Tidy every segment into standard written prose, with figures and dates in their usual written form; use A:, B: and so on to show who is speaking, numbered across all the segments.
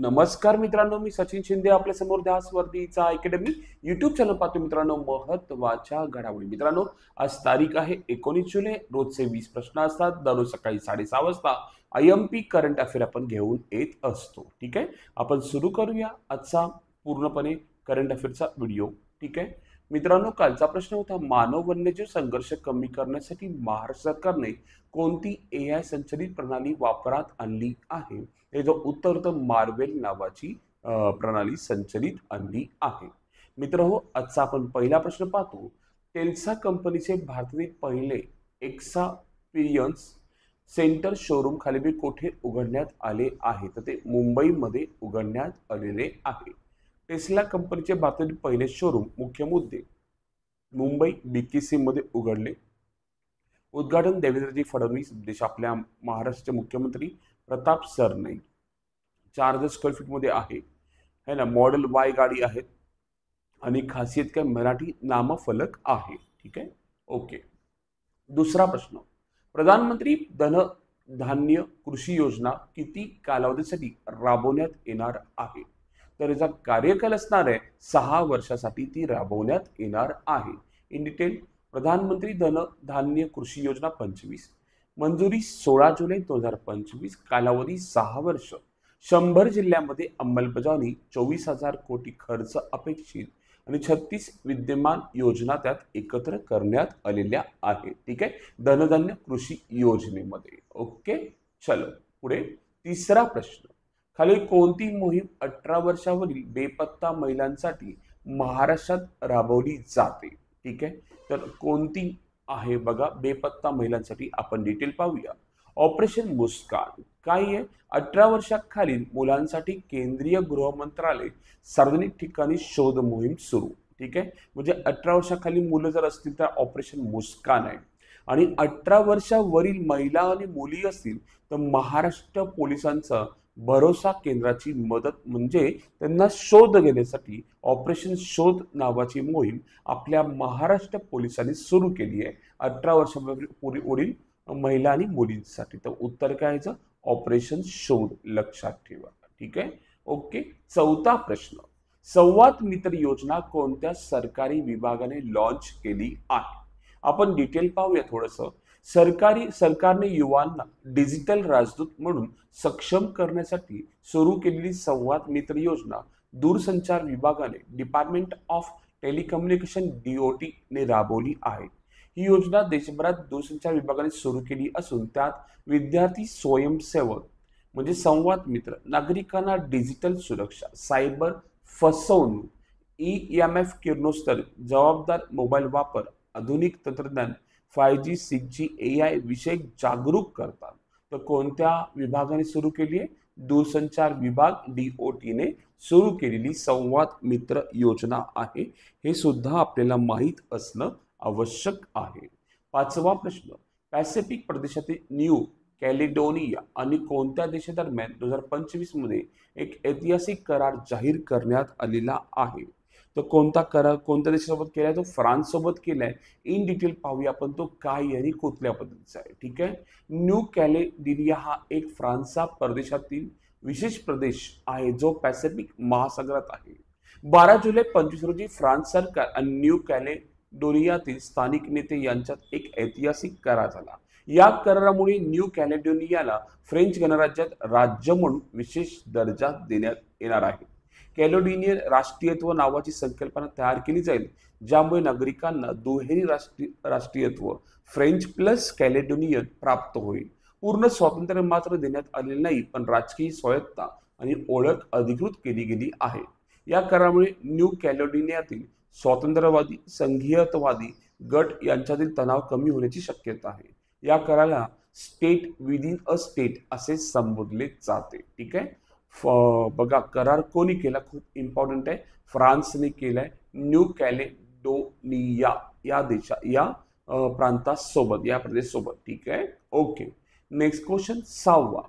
A: नमस्कार मित्रांनो, मी सचिन शिंदे आपल्या समोर ध्यास वर्दीचा अकॅडमी युट्यूब चॅनल पाहतो. मित्रांनो, महत्त्वाच्या घडामोडी. मित्रांनो, आज तारीख आहे 19 जुलै. रोजचे 20 प्रश्न असतात. दररोज सकाळी 6:30 वाजता IMP करंट अफेअर आपण घेऊन येत असतो. ठीक आहे, आपण सुरू करूया आजचा पूर्णपणे करंट अफेअरचा व्हिडिओ. ठीक आहे मित्रांनो, कालचा प्रश्न होता, मानव वन्यजीव संघर्ष कमी करण्यासाठी महाराष्ट्र सरकारने कोणती AI संचलित प्रणाली वापरात आणली आहे? याचं उत्तर होतं मार्वेल नावाची प्रणाली संचलित आणली आहे. मित्रहो, आजचा आपण पहिला प्रश्न पाहतो. टेल्सा कंपनीचे भारतातील पहिले एक्सपिरियन्स सेंटर शोरूम खाली कोठे उघडण्यात आले आहे? तर ते मुंबईमध्ये उघडण्यात आलेले आहे. टेस्ला कंपनीचे भारतातील पहिले शोरूम मुख्य मुद्दे मुंबई BKC मध्ये उघडले. उद्घाटन देवेंद्रजी फडणवीस, देश आपल्या महाराष्ट्राचे मुख्यमंत्री प्रताप सरनाईक. 4,000 स्क्वेअर फीट मध्ये आहे, है ना. मॉडेल Y गाडी आहेत आणि खासियत काय, मराठी नामफलक आहे. ठीक आहे, ओके. दुसरा प्रश्न, प्रधानमंत्री धन धान्य कृषी योजना किती कालावधीसाठी राबवण्यात येणार आहे? तर याचा कार्यकाल असणार आहे 6 वर्षासाठी ती राबवण्यात येणार आहे. इन डिटेल, प्रधानमंत्री धन धान्य कृषी योजना 25, मंजुरी 16 जुलै 2025, कालावधी 6 वर्ष, 100 जिल्ह्यांमध्ये अंमलबजावणी, 24,000 कोटी खर्च अपेक्षित आणि 36 विद्यमान योजना त्यात एकत्र करण्यात आलेल्या आहेत. ठीक आहे, धनधान्य कृषी योजनेमध्ये. ओके, चलो पुढे. तिसरा प्रश्न, खालील कोणती मोहीम 18 वर्षावरील बेपत्ता महिलांसाठी महाराष्ट्रात राबवली जाते? ठीक आहे, तर कोणती आहे बघा बेपत्ता महिलांसाठी? आपण डिटेल पाहूया. ऑपरेशन मुस्कान काय आहे? 18 वर्षाखालील मुलांसाठी केंद्रीय गृह मंत्रालय सार्वजनिक ठिकाणी शोध मोहीम सुरू. ठीक आहे, म्हणजे 18 वर्षाखाली मुलं जर असतील तर ऑपरेशन मुस्कान आहे. आणि 18 वर्षावरील महिला आणि मुली असतील तर महाराष्ट्र पोलिसांचा भरोसा केंद्राची मदत, म्हणजे त्यांना शोध घेण्यासाठी ऑपरेशन शोध नावाची मोहीम आपल्या महाराष्ट्र पोलिसांनी सुरू केली आहे 18 वर्षावरील महिला आणि मुलींसाठी. तर उत्तर काय आहे? ऑपरेशन शोध. लक्षात ठेवा. ठीक आहे, ओके. चौथा प्रश्न, संवाद मित्र योजना कोणत्या सरकारी विभागाने लॉन्च केली आहे? आपण डिटेल पाहूया थोडंसं. सरकारने युवांना डिजिटल राजदूत म्हणून सक्षम करण्यासाठी सुरू केलेली संवाद मित्र योजना दूरसंचार विभागाने डिपार्टमेंट ऑफ टेलिकम्युनिकेशन DOT ने राबवली आहे. ही योजना देशभरात दूरसंचार विभागाने सुरू केली असून त्यात विद्यार्थी स्वयंसेवक म्हणजे संवाद मित्र, नागरिकांना डिजिटल सुरक्षा, सायबर फसवणूक, EMF किरणोत्सर्ग, जबाबदार मोबाईल वापर, आधुनिक तंत्रज्ञान, 5G 6G AI विषयक जागरूक करतात. तर कोणत्या विभागाने सुरू केली आहे? दूरसंचार विभाग DOT ने सुरू केलेली संवाद मित्र योजना आहे. हे सुद्धा आपल्याला माहीत असणं आवश्यक आहे. पाचवा प्रश्न, पॅसिफिक प्रदेशातील न्यू कॅलेडोनिया आणि कोणत्या देशादरम्यान 2025 मध्ये एक ऐतिहासिक करार जाहीर करण्यात आलेला आहे? तर कोणता करार कोणत्या देशासोबत केलाय? तो फ्रान्स सोबत केलाय. इन डिटेल पाहूया आपण तो काय आणि कुठल्या पद्धतीचा आहे. ठीक आहे, न्यू कॅलेडोनिया हा एक फ्रान्सचा प्रदेशातील विशेष प्रदेश आहे जो पॅसिफिक महासागरात आहे. 12 जुलै 25 रोजी फ्रान्स सरकार आणि न्यू कॅलेडोनियातील स्थानिक नेते यांच्यात एक ऐतिहासिक करार झाला. या करारामुळे न्यू कॅलेडोनियाला फ्रेंच गणराज्यात राज्य म्हणून विशेष दर्जा देण्यात येणार आहे. कॅलेडोनियन राष्ट्रीयत्व नावाची संकल्पना तयार केली जाईल, ज्यामुळे नागरिकांना दुहेरी राष्ट्रीयत्व फ्रेंच प्लस कॅलेडोनियन प्राप्त होईल. पूर्ण स्वातंत्र्य मात्र देण्यात आलेले नाही, पण राजकीय स्वायत्तता आणि ओळख अधिकृत केली गेली आहे. या करारामुळे न्यू कॅलेडोनियातील स्वातंत्र्यवादी संघीयतावादी गट यांच्यातील तणाव कमी होण्याची शक्यता आहे. या कराराला स्टेट विदिन अ स्टेट असे संबोधले जाते. ठीक आहे, बघा करार कोणी केला? खूप इम्पॉर्टंट आहे. फ्रान्सने केलाय न्यू कॅलेडोनिया या प्रांतासोबत, या प्रदेशासोबत. ठीक आहे, ओके. नेक्स्ट क्वेश्चन 6वा,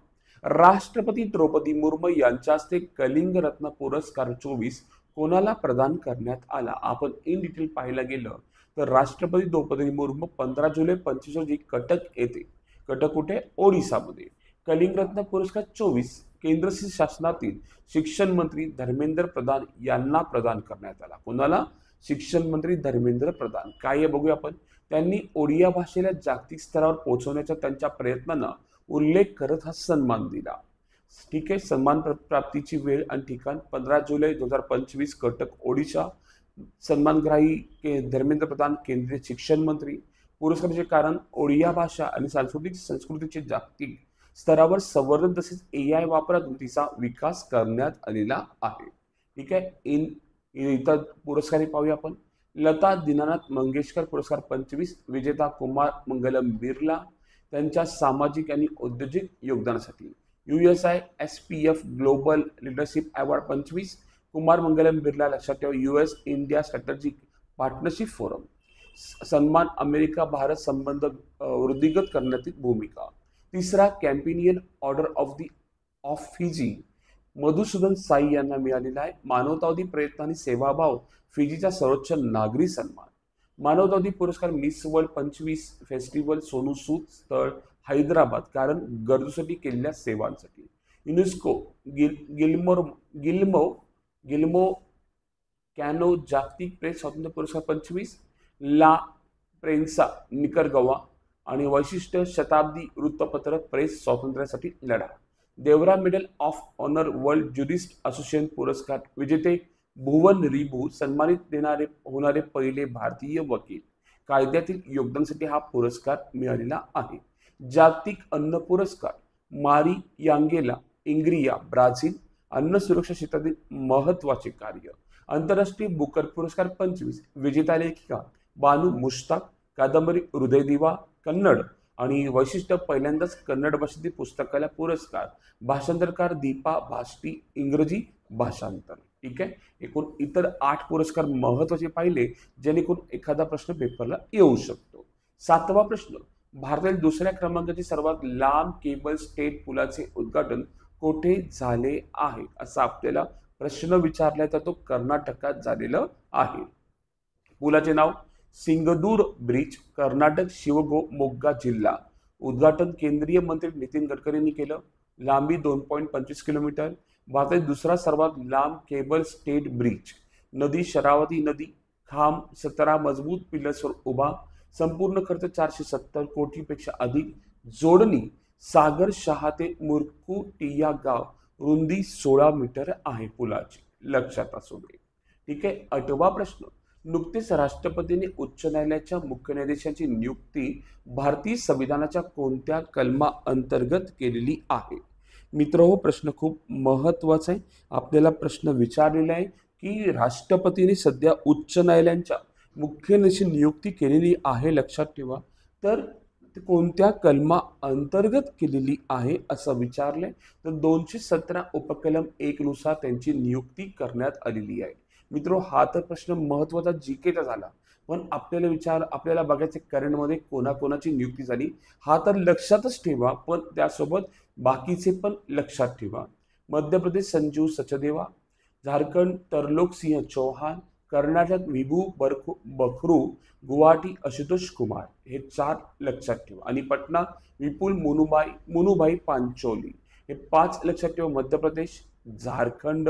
A: राष्ट्रपती द्रौपदी मुर्मू यांच्या हस्ते कलिंग रत्न पुरस्कार 24 कोणाला प्रदान करण्यात आला? आपण इन डिटेल पाहायला गेलं तर राष्ट्रपती द्रौपदी मुर्मू 15 जुलै 25 रोजी कटक येथे, कटक कुठे? ओडिसामध्ये, कलिंग रत्न पुरस्कार 24 केंद्र शासनातील शिक्षण मंत्री धर्मेंद्र प्रधान यांना प्रदान करण्यात आला. कोणाला? शिक्षण मंत्री धर्मेंद्र प्रधान. काय आहे बघूया आपण. त्यांनी ओडिया भाषेला जागतिक स्तरावर पोहोचवण्याच्या त्यांच्या प्रयत्नांना उल्लेख करत हा सन्मान दिला. ठीक आहे. सन्मान प्राप्तीची वेळ आणि ठिकाण 15 जुलै 2025 कटक ओडिशा. सन्मानग्राही धर्मेंद्र प्रधान केंद्रीय शिक्षण मंत्री. पुरस्काराचे कारण ओडिया भाषा आणि सांस्कृतिक संस्कृतीचे जागतिक स्तरावर संवर्धन तसेच AI वापरातून तिचा विकास करण्यात आलेला आहे. ठीक आहे. इतर पुरस्कार पाहूया आपण. लता दीनानाथ मंगेशकर पुरस्कार 25 विजेता कुमार मंगलम बिर्ला त्यांच्या सामाजिक आणि औद्योगिक योगदानासाठी. USI SPF global leadership award 25 Kumar Mangalam Birla. लक्षात ठेवा US India strategic partnership forum. सन्मान अमेरिका भारत संबंध वृद्धिगत करण्यातील भूमिका. तिसरा companion order of Fiji Madhusudan Sai यांना मिळालेला आहे. मानवतावादी प्रयत्न आणि सेवाभाव फिजीचा सर्वोच्च नागरी सन्मान. मानवतावादी पुरस्कार miss world 25 festival Sonu Sood स्थळ हैदराबाद कारण गरजूसाठी केलेल्या सेवांसाठी. युनेस्को गिल्मो कॅनो जागतिक प्रेस स्वातंत्र्य पुरस्कार 25 ला प्रेन्सा निकरगवा आणि वैशिष्ट्य शताब्दी वृत्तपत्र प्रेस स्वातंत्र्यासाठी लढा. देवरा medal of honour world jurist association पुरस्कार विजेते भुवन रिभू सन्मानित होणारे पहिले भारतीय वकील. कायद्यातील योगदानासाठी हा पुरस्कार मिळालेला आहे. जागतिक अन्न पुरस्कार मारी यांगेला इंग्रिया ब्राझील. अन्न सुरक्षा क्षेत्रातील महत्वाचे कार्य. आंतरराष्ट्रीय बुकर पुरस्कार 25 विजेता लेखिका बानू मुश्ताक. कादंबरी हृदयदिवा कन्नड आणि वैशिष्ट्य पहिल्यांदाच कन्नड भाषेतील पुस्तकाला पुरस्कार. भाषांतरकार दीपा भाष्टी इंग्रजी भाषांतर. ठीक आहे. एकूण इतर 8 पुरस्कार महत्वाचे पाहिले जेणेकरून एखादा प्रश्न पेपरला येऊ शकतो. 7वा प्रश्न. भारतातील दुसऱ्या क्रमांकाचे सर्वात लांब केबल स्टेट पुलाचे उद्घाटन कोठे झाले आहे असा आपल्याला प्रश्न विचारला तर तो कर्नाटकात झालेलं आहे. पुलाचे नाव सिंगदूर ब्रिज कर्नाटक शिवमोग्गा जिल्हा. उद्घाटन केंद्रीय मंत्री नितीन गडकरींनी केलं. लांबी 2.25 किलोमीटर. भारतातील दुसरा सर्वात लांब केबल स्टेट ब्रिज. नदी शरावती नदी. खांब 17 मजबूत पिलर्सवर उभा. संपूर्ण खर्च 470 कोटीपेक्षा अधिक. जोडणी सागर शहा ते मुरकुटिया गाव. रुंदी 16 मीटर आहे पुलाची. लक्षात असू दे. ठीक आहे. 8वा प्रश्न. नुकतेच राष्ट्रपतींनी उच्च न्यायालयाच्या मुख्य न्यायाधीशांची नियुक्ती भारतीय संविधानाच्या कोणत्या कलमा अंतर्गत केलेली आहे? मित्रहो, प्रश्न खूप महत्वाचा आहे. आपल्याला प्रश्न विचारलेला आहे की राष्ट्रपतींनी सध्या उच्च न्यायालयांच्या मुख्य न्यायाधीशांची नियुक्ती केलेली आहे. लक्षात ठेवा. तर कोणत्या कलमा अंतर्गत केलेली आहे असं विचारलंय. तर 217 उपकलम 1 नुसार त्यांची नियुक्ती करण्यात आलेली आहे. मित्रो, हा तर प्रश्न महत्वाचा जीकेचा झाला. पण आपल्याला बघायचे करंटमध्ये कोणाकोणाची नियुक्ती झाली हा तर लक्षातच ठेवा. पण त्यासोबत बाकीचे पण लक्षात ठेवा. मध्य प्रदेश संजीव सचदेवा. झारखंड तरलोक सिंह चौहान. कर्नाटक विभू बखरू. गुवाहाटी आशुतोष कुमार. हे 4 लक्षात ठेवा. आणि पटना विपुल मुनुभाई पांचोली. हे 5 लक्षात ठेवा. मध्य प्रदेश, झारखंड,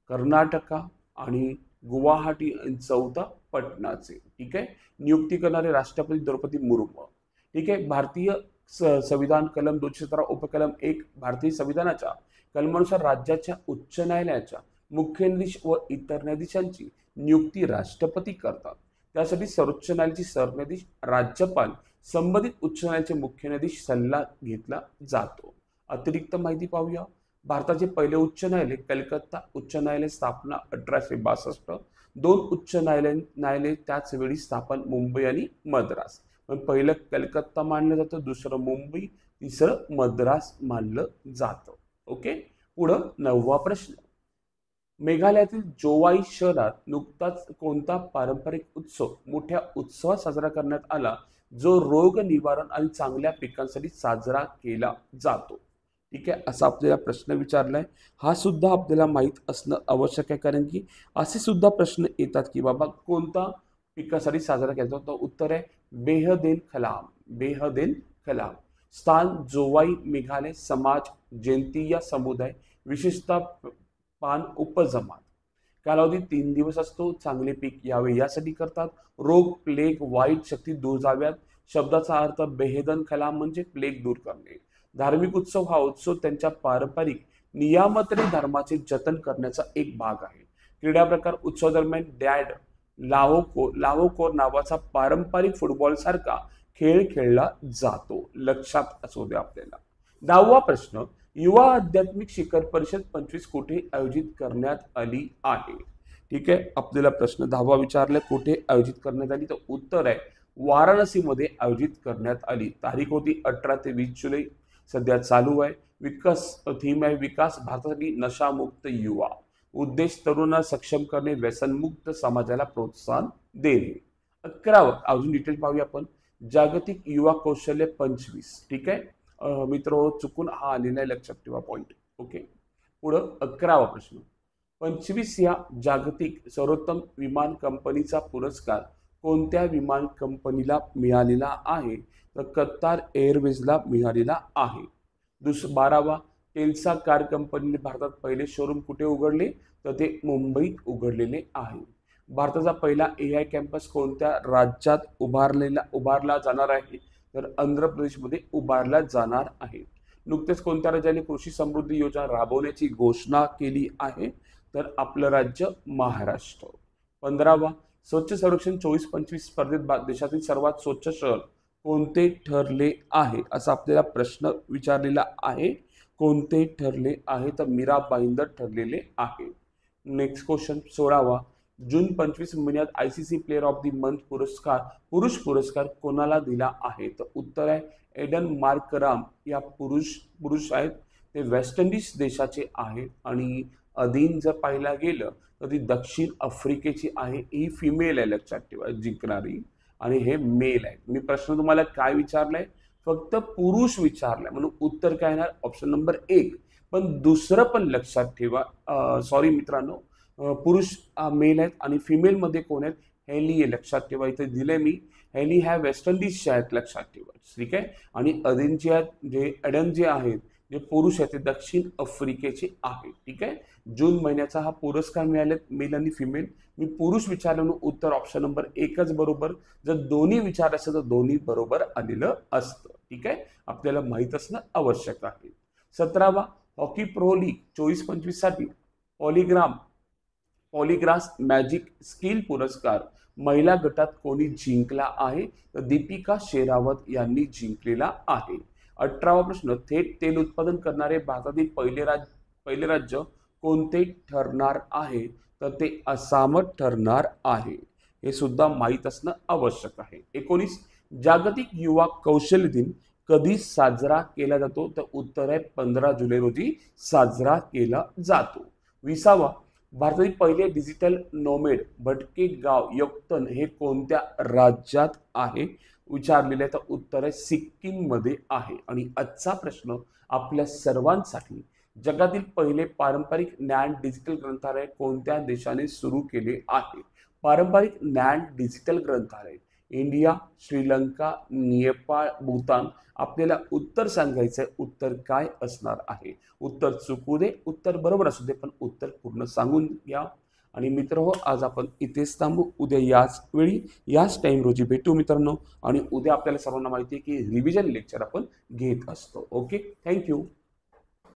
A: कर्नाटका आणि गुवाहाटी. 4था पटनाचे. ठीक आहे. नियुक्ती करणारे राष्ट्रपती द्रौपदी मुर्मू. ठीक आहे. भारतीय संविधान कलम 217 उपकलम 1 भारतीय संविधानाच्या कलमानुसार राज्याच्या उच्च न्यायालयाच्या मुख्य न्यायाधीश व इतर न्यायाधीशांची नियुक्ती राष्ट्रपती करतात. त्यासाठी सर्वोच्च न्यायालयाचे सरन्यायाधीश राज्यपाल संबंधित उच्च न्यायालयाचे मुख्य न्यायाधीश सल्ला घेतला जातो. अतिरिक्त माहिती पाहूया. भारताचे पहिले उच्च न्यायालय कलकत्ता उच्च न्यायालय स्थापना 1862. 2 उच्च न्यायालय त्याच वेळी स्थापन मुंबई आणि मद्रास. पण पहिलं कलकत्ता मानलं जातं, दुसरं मुंबई, तिसरं मद्रास मानलं जातं. ओके. पुढं 9वा प्रश्न. मेघालयातील जोवाई शहरात नुकताच कोणता पारंपरिक उत्सव मोठ्या उत्सवात साजरा करण्यात आला जो रोग निवारण आणि चांगल्या पिकांसाठी साजरा केला जातो? ठीक आहे. असा आपल्याला प्रश्न विचारलाय. हा सुद्धा आपल्याला माहीत असणं आवश्यक आहे. कारण की असे सुद्धा प्रश्न येतात की बाबा कोणता पिकासाठी साजरा केला जातो. उत्तर आहे बेहदेल खलाम. बेहदेल खलाम. स्थान जोवाई मेघालय समाज जयंती या समुदाय विशेषतः पान उपजमात। कालावधी 3 दिवस असतो। चांगले पीक यावे यासाठी करतात। रोग प्लेग वाईट शक्ती दूर जाव्यात। शब्दाचा अर्थ बेहेदन कला म्हणजे प्लेग दूर करणे। धार्मिक उत्सव हा उत्सव त्यांच्या पारंपरिक नियामतरी धर्माचे जतन करण्याचा एक भाग आहे। क्रीडा प्रकार उत्सव दरम्यान डॅड लावोकोर नावाचा पारंपरिक फुटबॉल सारखा खेळ खेळला जातो। लक्षात असू दे आपल्याला। 10वा प्रश्न, युवा आध्यात्मिक शिखर परिषद 25 कुठे आयोजित करण्यात आली आहे? ठीक आहे, आपल्याला प्रश्न 10वा विचारलाय कुठे आयोजित करण्यात आली, तर उत्तर आहे वाराणसीमध्ये आयोजित करण्यात आली। तारीख होती 18 ते 20 जुलै। सध्या चालू आहे। विकास थीम आहे विकास भारतासाठी नशामुक्त युवा। उद्देश तरुणांना सक्षम करणे, व्यसनमुक्त समाजाला प्रोत्साहन देणे। 11वा अजून डिटेल पाहूया आपण। जागतिक युवा कौशल्य 25। ठीक आहे मित्र, चुकून हा आलेला आहे, लक्षात ठेवा पॉइंट। ओके, पुढं 11वा प्रश्न, 25 या जागतिक सर्वोत्तम विमान कंपनीचा पुरस्कार कोणत्या विमान कंपनीला मिळालेला आहे? तर कतार एअरवेजला मिळालेला आहे। 12वा, टेल्सा कार कंपनीने भारतात पहिले शोरूम कुठे उघडले? तर ते मुंबईत उघडलेले आहे। भारताचा पहिला AI कॅम्पस कोणत्या राज्यात उभारला जाणार आहे? तर आंध्र प्रदेशमध्ये उभारला जाणार आहे। नुकतेच कोणत्या राज्याने कृषी समृद्धी योजना राबवण्याची घोषणा केली आहे? तर आपलं राज्य महाराष्ट्र। 15वा, स्वच्छ सर्वेक्षण 24-25 स्पर्धेत देशातील सर्वात स्वच्छ शहर कोणते ठरले आहे? असा आपल्याला प्रश्न विचारलेला आहे। कोणते ठरले आहे? तर मीरा भाईंदर ठरलेले आहे। नेक्स्ट क्वेश्चन 16वा, जून 25 महिन्यात ICC player of the month पुरुष पुरस्कार कोणाला दिला आहे? तर उत्तर आहे एडन मार्कराम या पुरुष आहेत। ते वेस्ट इंडिज देशाचे आहेत आणि अधीन जर पाहायला गेलं तर ती दक्षिण आफ्रिकेची आहे। ही फिमेल आहे, लक्षात ठेवा जिंकणारी, आणि हे मेल आहे। मी प्रश्न तुम्हाला काय विचारलाय? फक्त पुरुष विचारलाय, म्हणून उत्तर काय येणार? Option number 1। पण दुसरं पण लक्षात ठेवा, सॉरी मित्रांनो, पुरुष मेल आहेत आणि फिमेल मध्ये कोण आहेत? हेली आहे, लक्षात ठेवा। इथे दिले मी, हेली ह्या वेस्ट इंडिजच्या आहेत, लक्षात ठेवा। ठीक आहे, आणि अधीन जे आहेत, जे एडन जे आहेत, जे पुरुष आहेत ते दक्षिण आफ्रिकेचे आहेत। ठीक आहे, जून महिन्याचा हा पुरस्कार मिळाले मेल आणि फिमेल। मी पुरुष विचारलं म्हणून उत्तर ऑप्शन नंबर 1च बरोबर। जर दोन्ही विचार असेल तर दोन्ही बरोबर आलेलं असतं। ठीक आहे, आपल्याला माहित असणं आवश्यक आहे। 17वा, हॉकी प्रो लीग 24-25 साठी पॉलीग्रास मॅजिक स्किल पुरस्कार महिला गटात कोणी जिंकला आहे? तर दीपिका शेरावत यांनी जिंकलेला आहे। 18वा प्रश्न, थेट तेल उत्पादन करणारे भारतातील पहिले राज्य कोणते ठरणार आहे? तर ते आसाम ठरणार आहे। हे सुद्धा माहीत असणं आवश्यक आहे। 19, जागतिक युवा कौशल्य दिन कधी साजरा केला जातो? तर उत्तर आहे 15 जुलै रोजी साजरा केला जातो। 20वा, भारतातील पहिले डिजिटल नोमेड भटके गाव योक्तन हे कोणत्या राज्यात आहे? विचारलेले आहे, तर उत्तर आहे सिक्कीम मध्ये आहे। आणि आजचा प्रश्न आपल्या सर्वांसाठी, जगातील पहिले पारंपरिक ज्ञान डिजिटल ग्रंथालय कोणत्या देशाने सुरू केले आहे? पारंपरिक ज्ञान डिजिटल ग्रंथालय इंडिया, श्रीलंका, नेपाळ, भूतान। आपल्याला उत्तर सांगायचंय, उत्तर काय असणार आहे? उत्तर चुकू दे, उत्तर बरोबर असू दे, पण उत्तर पूर्ण सांगून घ्या। आणि मित्रहो, आज आपण इथेच थांबू। उद्या याच वेळी याच टाइम रोजी भेटू मित्रांनो। आणि उद्या आपल्याला सर्वांना माहिती आहे की रिव्हिजन लेक्चर आपण घेत असतो। Okay, thank you.